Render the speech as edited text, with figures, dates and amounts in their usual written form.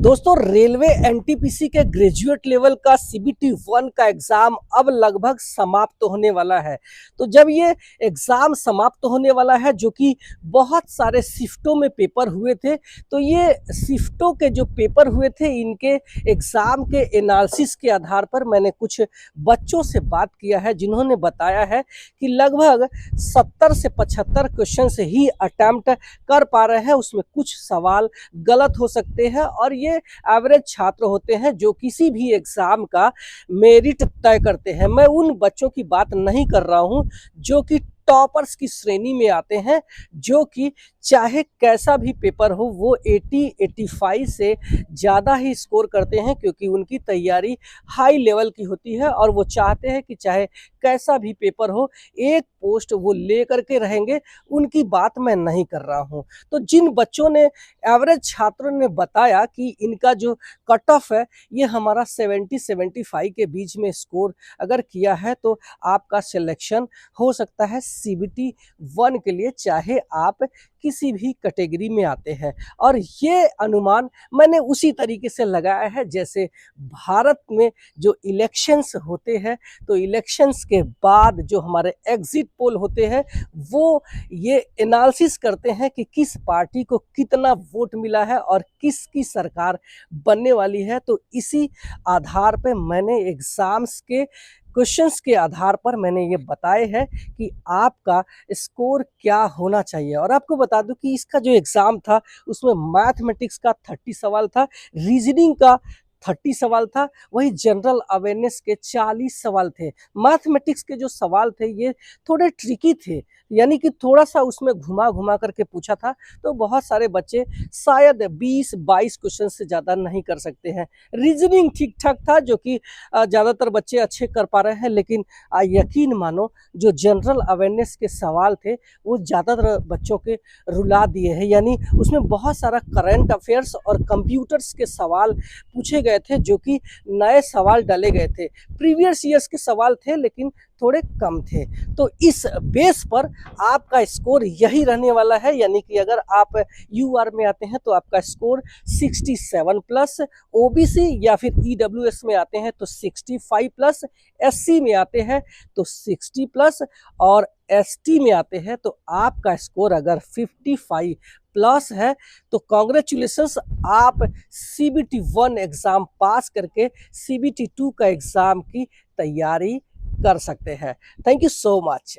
दोस्तों railway NTPC के graduate level का सीबीटी 1 का एग्जाम अब लगभग समाप्त होने वाला है। तो जब ये एग्जाम समाप्त होने वाला है, जो कि बहुत सारे शिफ्टों में पेपर हुए थे, तो ये शिफ्टों के जो पेपर हुए थे, इनके एग्जाम के एनालिसिस के आधार पर मैंने कुछ बच्चों से बात किया है, जिन्होंने बताया है कि लगभग 70 से 75 क्वेश्चन से ही अटेम्प्ट कर पा रहे हैं। उसमें कुछ सवाल गलत हो सकते हैं और ये एवरेज छात्र होते हैं जो किसी भी एग्जाम का मेरिट तय करते हैं। मैं उन बच्चों की बात नहीं कर रहा हूं जो कि टॉपर्स की श्रेणी में आते हैं, जो कि चाहे कैसा भी पेपर हो वो 80-85 से ज़्यादा ही स्कोर करते हैं, क्योंकि उनकी तैयारी हाई लेवल की होती है और वो चाहते हैं कि चाहे कैसा भी पेपर हो एक पोस्ट वो ले करके रहेंगे। उनकी बात मैं नहीं कर रहा हूँ। तो जिन बच्चों ने, एवरेज छात्रों ने बताया कि इनका जो कट ऑफ है ये हमारा 70-75 के बीच में स्कोर अगर किया है तो आपका सिलेक्शन हो सकता है सीबीटी 1 के लिए, चाहे आप किसी भी कैटेगरी में आते हैं। और ये अनुमान मैंने उसी तरीके से लगाया है जैसे भारत में जो इलेक्शंस होते हैं, तो इलेक्शंस के बाद जो हमारे एग्जिट पोल होते हैं वो ये एनालिसिस करते हैं कि किस पार्टी को कितना वोट मिला है और किसकी सरकार बनने वाली है। तो इसी आधार पे मैंने एग्जाम्स के क्वेश्चंस के आधार पर मैंने ये बताए हैं कि आपका स्कोर क्या होना चाहिए। और आपको बता दूं कि इसका जो एग्ज़ाम था उसमें मैथमेटिक्स का 30 सवाल था, रीजनिंग का 30 सवाल था, वही जनरल अवेयरनेस के 40 सवाल थे। मैथमेटिक्स के जो सवाल थे ये थोड़े ट्रिकी थे, यानी कि थोड़ा सा उसमें घुमा घुमा करके पूछा था, तो बहुत सारे बच्चे शायद 20-22 क्वेश्चन से ज़्यादा नहीं कर सकते हैं। रीजनिंग ठीक ठाक था, जो कि ज़्यादातर बच्चे अच्छे कर पा रहे हैं, लेकिन यकीन मानो जो जनरल अवेयरनेस के सवाल थे वो ज़्यादातर बच्चों के रुला दिए हैं। यानी उसमें बहुत सारा करंट अफेयर्स और कंप्यूटर्स के सवाल पूछे गए थे, जो कि नए सवाल डाले गए थे। प्रीवियस ईयर्स के सवाल थे लेकिन थोड़े कम थे। तो इस बेस पर आपका स्कोर यही रहने वाला है, यानी कि अगर आप यूआर में आते हैं तो आपका स्कोर 67 प्लस, ओबीसी या फिर ईडब्ल्यूएस में आते हैं तो 65 प्लस, एससी में आते हैं तो 60 प्लस और एसटी में आते हैं तो आपका स्कोर अगर 55 प्लस है तो कॉन्ग्रेचुलेशंस, आप सीबीटी 1 एग्ज़ाम पास करके सीबीटी 2 का एग्ज़ाम की तैयारी कर सकते हैं। Thank you so much.